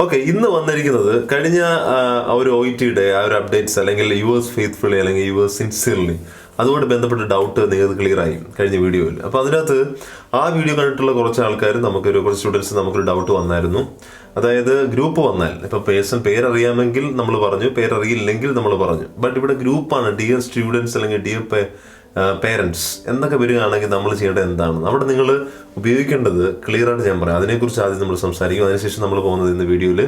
Okay, ഇന്ന് വന്നിരിക്കുന്നത് കഴിഞ്ഞ ഒരു OETയുടെ ആ ഒരു അപ്ഡേറ്റ്സ് അല്ലെങ്കിൽ യുവേഴ്സ് ഫെയ്ത്ത്ഫുള്ളി അല്ലെങ്കിൽ യുവേഴ്സ് സിൻസിയർലി അതുകൊണ്ട് ബന്ധപ്പെട്ട ഡൗട്ട് നിങ്ങൾക്ക് ക്ലിയർ ആയി കഴിഞ്ഞ വീഡിയോയിൽ. അപ്പോൾ അതിനകത്ത് ആ വീഡിയോ കണ്ടിട്ടുള്ള കുറച്ച് ആൾക്കാർ കുറച്ച് സ്റ്റുഡൻസ് നമുക്കൊരു ഡൗട്ട് വന്നായിരുന്നു. അതായത് ഗ്രൂപ്പ് വന്നാൽ ഇപ്പോൾ പേരറിയാമെങ്കിൽ നമ്മൾ പറഞ്ഞു, പേരറിയില്ലെങ്കിൽ നമ്മൾ പറഞ്ഞു. ബട്ട് ഇവിടെ ഗ്രൂപ്പാണ്, ഡിയർ സ്റ്റുഡൻസ് അല്ലെങ്കിൽ ഡിയർ പേരൻസ് എന്നൊക്കെ വരികയാണെങ്കിൽ നമ്മൾ ചെയ്യേണ്ടത് എന്താണ്? അവിടെ നിങ്ങൾ ഉപയോഗിക്കേണ്ടത് ക്ലിയർ ആയിട്ട് ഞാൻ പറയാം. അതിനെക്കുറിച്ച് ആദ്യം നമ്മൾ സംസാരിക്കും. അതിനുശേഷം നമ്മൾ പോകുന്നത് ഇന്ന് വീഡിയോയിൽ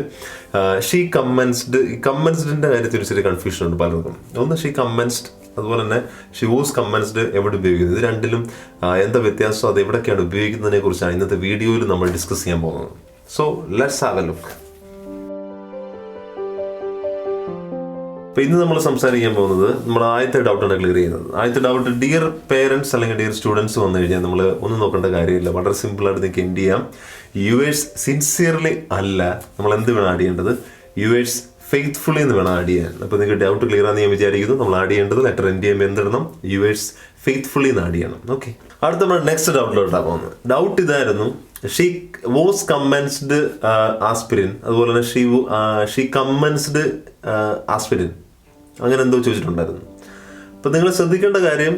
ഷീ കമ്മൻസ്ഡ്. ഈ കമ്മൻസ്ഡിൻ്റെ കാര്യത്തിൽ ഒരു ചെറിയ കൺഫ്യൂഷൻ ഉണ്ട് പലർക്കും. ഒന്ന് ഷീ കമ്മൻസ്ഡ്, അതുപോലെ തന്നെ ഷി വാസ് കമ്മൻസ്ഡ് എവിടെ ഉപയോഗിക്കുന്നത്, ഇത് രണ്ടിലും എന്താ വ്യത്യാസം, അത് എവിടെയൊക്കെയാണ് ഉപയോഗിക്കുന്നതിനെ കുറിച്ചാണ് ഇന്നത്തെ വീഡിയോയിൽ നമ്മൾ ഡിസ്കസ് ചെയ്യാൻ പോകുന്നത്. So let's have A look. അപ്പോൾ ഇന്ന് നമ്മൾ സംസാരിക്കാൻ പോകുന്നത് നമ്മൾ ആദ്യത്തെ ഡൗട്ടാണ് ക്ലിയർ ചെയ്യുന്നത്. ആദ്യത്തെ ഡൗട്ട് ഡിയർ പേരൻസ് അല്ലെങ്കിൽ ഡിയർ സ്റ്റുഡൻസ് വന്നു കഴിഞ്ഞാൽ നമ്മൾ ഒന്നും നോക്കേണ്ട കാര്യമില്ല. വളരെ സിമ്പിളായിട്ട് നിങ്ങൾക്ക് എൻഡ് ചെയ്യാം. യുവേഴ്സ് സിൻസിയർലി അല്ല, നമ്മൾ എന്ത് വേണം ആഡ് ചെയ്യേണ്ടത്? യുവേഴ്സ് ഫെയ്ത്ത്ഫുള്ളി എന്ന് വേണം ആഡ് ചെയ്യാൻ. അപ്പോൾ നിങ്ങൾക്ക് ഡൗട്ട് ക്ലിയർ ആണെന്ന് ഞാൻ വിചാരിക്കുന്നു. നമ്മൾ ആഡ് ചെയ്യേണ്ടത് ലെറ്റർ എൻഡ് ചെയ്യുമ്പോൾ എന്തിടണം? യുവേഴ്സ് ഫെയ്ത്ത്ഫുള്ളി എന്ന് ആഡ് ചെയ്യണം. ഓക്കെ, അടുത്ത നമ്മൾ നെക്സ്റ്റ് ഡൗട്ടിലോട്ടാണ് പോകുന്നത്. ഡൗട്ട് ഇതായിരുന്നു, ഷീ വാസ് കമ്മൻസ്ഡ് ആസ്പിരിൻ, അതുപോലെ തന്നെ ഷീ കമ്മൻസ്ഡ് ആസ്പിരിൻ, അങ്ങനെ എന്തോ ചോദിച്ചിട്ടുണ്ടായിരുന്നു. അപ്പം നിങ്ങൾ ശ്രദ്ധിക്കേണ്ട കാര്യം,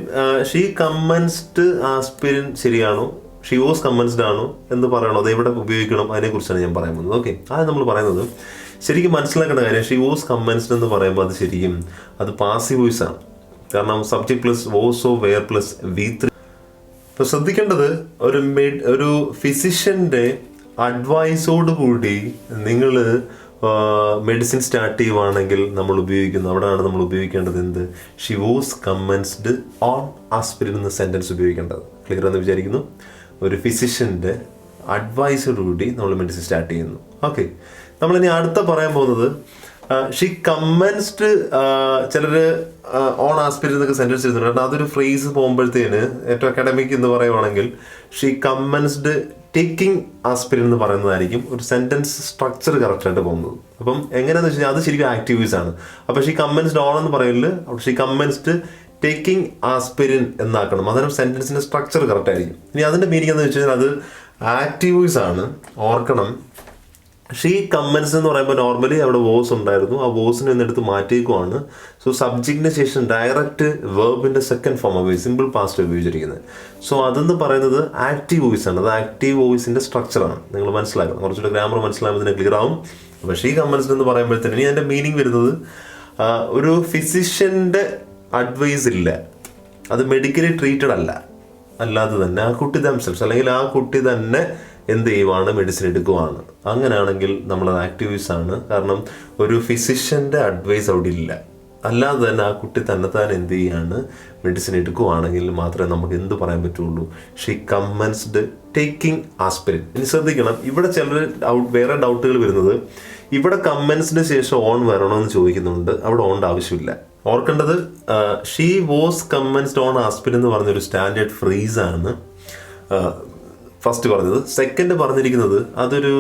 ഷീ കമ്മൻസ്ഡ് ആസ്പിരിൻ ശരിയാണോ, ഷീ വാസ് കമ്മൻസ്ഡ് ആണോ എന്ന് പറയണോ, അത് എവിടെ ഉപയോഗിക്കണം, അതിനെക്കുറിച്ചാണ് ഞാൻ പറയാൻ പോകുന്നത്. ഓക്കെ, അത് നമ്മൾ പറയുന്നത് ശരിക്കും മനസ്സിലാക്കേണ്ട കാര്യം, ഷീ വാസ് കമ്മൻസ്ഡ് എന്ന് പറയുമ്പോൾ അത് ശരിക്കും അത് പാസീവ് വോയിസ് ആണ്. കാരണം subject plus was or were plus V3. ഇപ്പോൾ ശ്രദ്ധിക്കേണ്ടത് ഒരു ഫിസിഷ്യൻ്റെ അഡ്വൈസോടുകൂടി നിങ്ങൾ മെഡിസിൻ സ്റ്റാർട്ട് ചെയ്യുവാണെങ്കിൽ അവിടെയാണ് നമ്മൾ ഉപയോഗിക്കേണ്ടത് എന്ത്? ഷി വാസ് കമ്മൻസ്ഡ് ഓൺ ആസ്പിരിൻ എന്ന സെൻറ്റൻസ് ഉപയോഗിക്കേണ്ടത്. ക്ലിയർ എന്ന് വിചാരിക്കുന്നു. ഒരു ഫിസിഷ്യൻ്റെ അഡ്വൈസോടുകൂടി നമ്മൾ മെഡിസിൻ സ്റ്റാർട്ട് ചെയ്യുന്നു. ഓക്കെ, നമ്മളിനി അടുത്ത പറയാൻ പോകുന്നത് ഷീ കമ്മൻസ്ഡ്. ചിലർ ഓൺ ആസ്പിരിൻ എന്നൊക്കെ സെൻറ്റൻസ് എഴുതുന്നുണ്ട്. കാരണം അതൊരു ഫ്രേസ് പോകുമ്പോഴത്തേന് ഏറ്റവും അക്കാഡമിക് എന്ന് പറയുവാണെങ്കിൽ ഷീ കമ്മൻസ്ഡ് ടേക്കിംഗ് ആസ്പിരിൻ എന്ന് പറയുന്നതായിരിക്കും ഒരു സെൻറ്റൻസ് സ്ട്രക്ചർ കറക്റ്റായിട്ട് പോകുന്നത്. അപ്പം എങ്ങനെയാണെന്ന് വെച്ച് കഴിഞ്ഞാൽ അത് ശരിക്കും ആക്റ്റീവ്സ് ആണ്. അപ്പോൾ ഷീ കമ്മൻസ്ഡ് ഓൺ എന്ന് പറയില്ല, ഷീ കമ്മൻസ്ഡ് ടേക്കിംഗ് ആസ്പിരിൻ എന്നാക്കണം. അന്നേരം സെൻറ്റൻസിൻ്റെ സ്ട്രക്ചർ കറക്റ്റ് ആയിരിക്കും. ഇനി അതിൻ്റെ മീനിങ് എന്ന് വെച്ച് കഴിഞ്ഞാൽ അത് ആക്റ്റീവ്സ് ആണ്, ഓർക്കണം. ഷീ കമ്മൻസ് എന്ന് പറയുമ്പോൾ നോർമലി അവിടെ വോസ് ഉണ്ടായിരുന്നു, ആ വോസിനെ ഒന്നെടുത്ത് മാറ്റിയേക്കുവാണ്. സോ സബ്ജക്റ്റിന് ശേഷം ഡയറക്റ്റ് വേർബിൻ്റെ സെക്കൻഡ് ഫോം ഉപയോഗിച്ച് സിമ്പിൾ പാസ്റ്റ് ഉപയോഗിച്ചിരിക്കുന്നത്. സോ അതെന്ന് പറയുന്നത് ആക്റ്റീവ് വോയിസ് ആണ്. അത് ആക്റ്റീവ് വോയിസിൻ്റെ സ്ട്രക്ചറാണ്. നിങ്ങൾ മനസ്സിലാക്കണം, കുറച്ചുകൂടെ ഗ്രാമർ മനസ്സിലാകുമ്പോൾ ഇതിനെ ക്ലിയർ ആവും. അപ്പോൾ ഷീ കമ്മൻസ് എന്ന് പറയുമ്പോഴത്തേന് ഇനി അതിൻ്റെ മീനിങ് വരുന്നത് ഒരു ഫിസിഷ്യൻ്റെ അഡ്വൈസ് ഇല്ല, അത് മെഡിക്കലി ട്രീറ്റഡ് അല്ല, അല്ലാതെ തന്നെ ആ കുട്ടി ദംസെൽസ് അല്ലെങ്കിൽ ആ കുട്ടി തന്നെ എന്ത് ചെയ്യുവാണ്? മെഡിസിൻ എടുക്കുവാണ്. അങ്ങനെയാണെങ്കിൽ നമ്മളത് ആക്റ്റീവ്സ് ആണ്. കാരണം ഒരു ഫിസിഷ്യൻ്റെ അഡ്വൈസ് അവിടെ ഇല്ല, അല്ലാതെ തന്നെ ആ കുട്ടി തന്നെത്താൻ എന്ത് ചെയ്യാണ്? മെഡിസിൻ എടുക്കുവാണെങ്കിൽ മാത്രമേ നമുക്ക് എന്ത് പറയാൻ പറ്റുള്ളൂ? She commenced taking aspirin. ഇനി ശ്രദ്ധിക്കണം, ഇവിടെ വേറെ ഡൗട്ടുകൾ വരുന്നത്, ഇവിടെ കമ്മൻസിന് ശേഷം ഓൺ വരണമെന്ന് ചോദിക്കുന്നുണ്ട്. അവിടെ ഓണിൻ്റെ ആവശ്യമില്ല. ഓർക്കേണ്ടത് ഷീ വാസ് കമ്മൻസ്ഡ് ഓൺ ആസ്പിരിൻ എന്ന് പറഞ്ഞൊരു സ്റ്റാൻഡേർഡ് ഫ്രീസാണ് ഫസ്റ്റ് പറഞ്ഞത്. സെക്കൻഡ് പറഞ്ഞിരിക്കുന്നത് അതൊരു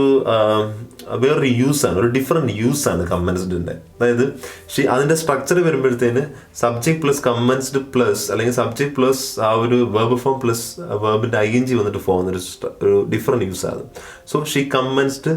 വേറൊരു യൂസാണ്, ഒരു ഡിഫറെൻറ്റ് യൂസാണ് കമ്മൻസ്ഡിൻ്റെ. അതായത് അതിൻ്റെ സ്ട്രക്ചർ വരുമ്പോഴത്തേന് സബ്ജക്ട് പ്ലസ് കമ്മൻസ്ഡ് പ്ലസ് അല്ലെങ്കിൽ സബ്ജക്ട് പ്ലസ് ആ ഒരു വേർബ് ഫോം പ്ലസ് വേർബിൻ്റെ ING വന്നിട്ട് പോകുന്നൊരു ഡിഫറെൻറ്റ് യൂസാണ്. So she commenced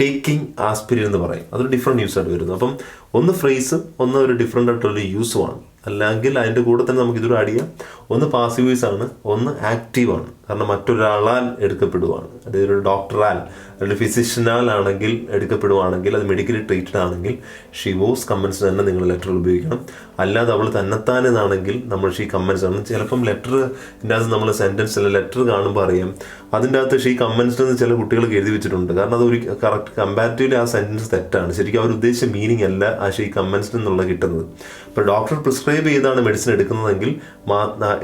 taking aspirin എന്ന് പറയും. അതൊരു ഡിഫറെൻറ്റ് യൂസായിട്ട് വരുന്നു. അപ്പം ഒന്ന് ഫ്രേസും ഒന്ന് ഒരു ഡിഫറെൻ്റ് ആയിട്ടുള്ള യൂസുമാണ്. അല്ലെങ്കിൽ അതിൻ്റെ കൂടെ തന്നെ നമുക്ക് ഇതൊരു ആഡ് ചെയ്യാം. ഒന്ന് പാസീവ് വോയിസ് ആണ്, ഒന്ന് ആക്റ്റീവാണ്. കാരണം മറ്റൊരാളാൽ എടുക്കപ്പെടുവാണ്. അതായത് ഒരു ഡോക്ടറാൽ അല്ലെങ്കിൽ ഫിസിഷ്യനാൽ ആണെങ്കിൽ എടുക്കപ്പെടുവാണെങ്കിൽ, അത് മെഡിക്കലി ട്രീറ്റഡ് ആണെങ്കിൽ ഷീ വാസ് കമ്മൻസ് തന്നെ നിങ്ങൾ ലെറ്ററിൽ ഉപയോഗിക്കണം. അല്ലാതെ അവൾ തന്നെത്താനെന്നാണെങ്കിൽ നമ്മൾ ഷീ കമ്മൻസ് ആണ്. ചിലപ്പം ലെറ്ററിൻ്റെ അകത്ത് നമ്മൾ സെൻറ്റൻസ് അല്ലെങ്കിൽ ലെറ്റർ കാണുമ്പോൾ അറിയാം അതിൻ്റെ അകത്ത് ഷീ കമ്മൻസ്ഡ് എന്ന് ചില കുട്ടികൾക്ക് എഴുതി വെച്ചിട്ടുണ്ട്. കാരണം അതൊരു കറക്റ്റ് കമ്പാരിറ്റീവ്ലി ആ സെൻറ്റൻസ് തെറ്റാണ്. ശരിക്കും അവർ ഉദ്ദേശിച്ച മീനിങ് അല്ല ആ ഷീ കമ്മൻസ്ഡ് എന്നുള്ളത് കിട്ടുന്നത്. ഇപ്പോൾ ഡോക്ടർ പ്രിസ്ക്രൈബ് ചെയ്താണ് മെഡിസിൻ എടുക്കുന്നതെങ്കിൽ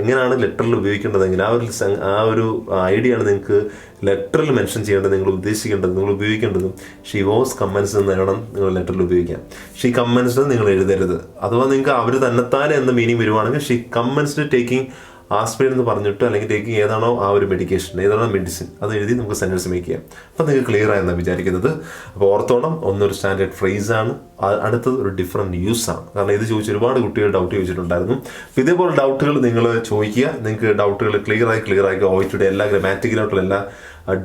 എങ്ങനെയാണ് ലെറ്ററിൽ ഉപയോഗിക്കേണ്ടതെങ്കിൽ ആ ഒരു ഐഡിയ ആണ് നിങ്ങൾക്ക് ലെറ്ററിൽ മെൻഷൻ ചെയ്യേണ്ടത്. നിങ്ങൾ ഉപയോഗിക്കേണ്ടതും ഷീ വാസ് കമ്മൻസ്ഡ് എന്ന് വേണം നിങ്ങൾ ലെറ്ററിൽ ഉപയോഗിക്കാം. ഷീ കമ്മൻസ്ഡ് നിങ്ങൾ എഴുതരുത്. അഥവാ നിങ്ങൾക്ക് അവർ തന്നെത്താനെ എന്ന മീനിങ് വരുവാണെങ്കിൽ ഷീ കമ്മൻസ്ഡ് ടേക്കിംഗ് ആസ്പിരിൻ എന്ന് പറഞ്ഞിട്ട് അല്ലെങ്കിൽ ടേക്കിംഗ് ഏതാണോ ആ ഒരു മെഡിക്കേഷൻ, ഏതാണോ മെഡിസിൻ, അത് എഴുതി നമുക്ക് സെൻറ്റൻസ് മേക്ക് ചെയ്യാം. അപ്പോൾ നിങ്ങൾക്ക് ക്ലിയർ ആയെന്നാണ് വിചാരിക്കുന്നത്. അപ്പോൾ ഓർത്തോണം, ഒന്നൊരു സ്റ്റാൻഡേർഡ് ഫ്രേസാണ്, അടുത്തത് ഒരു ഡിഫറെൻറ്റ് യൂസാണ്. കാരണം ഇത് ചോദിച്ച് ഒരുപാട് കുട്ടികൾ ഡൗട്ട് ചോദിച്ചിട്ടുണ്ടായിരുന്നു. അപ്പോൾ ഇതേപോലെ ഡൗട്ടുകൾ നിങ്ങൾ ചോദിക്കുക. നിങ്ങൾക്ക് ഡൗട്ടുകൾ ക്ലിയർ ആയി OETയുടെ എല്ലാ ഗ്രാമാറ്റിക്കലായിട്ടുള്ള എല്ലാ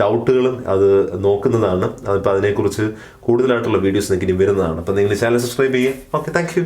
ഡൗട്ടുകളും അത് നോക്കുന്നതാണ്. അതിപ്പോൾ അതിനെക്കുറിച്ച് കൂടുതലായിട്ടുള്ള വീഡിയോസ് നിങ്ങൾക്ക് ഇനി വരുന്നതാണ്. അപ്പോൾ നിങ്ങൾ ചാനൽ സബ്സ്ക്രൈബ് ചെയ്യുക. Okay, thank you.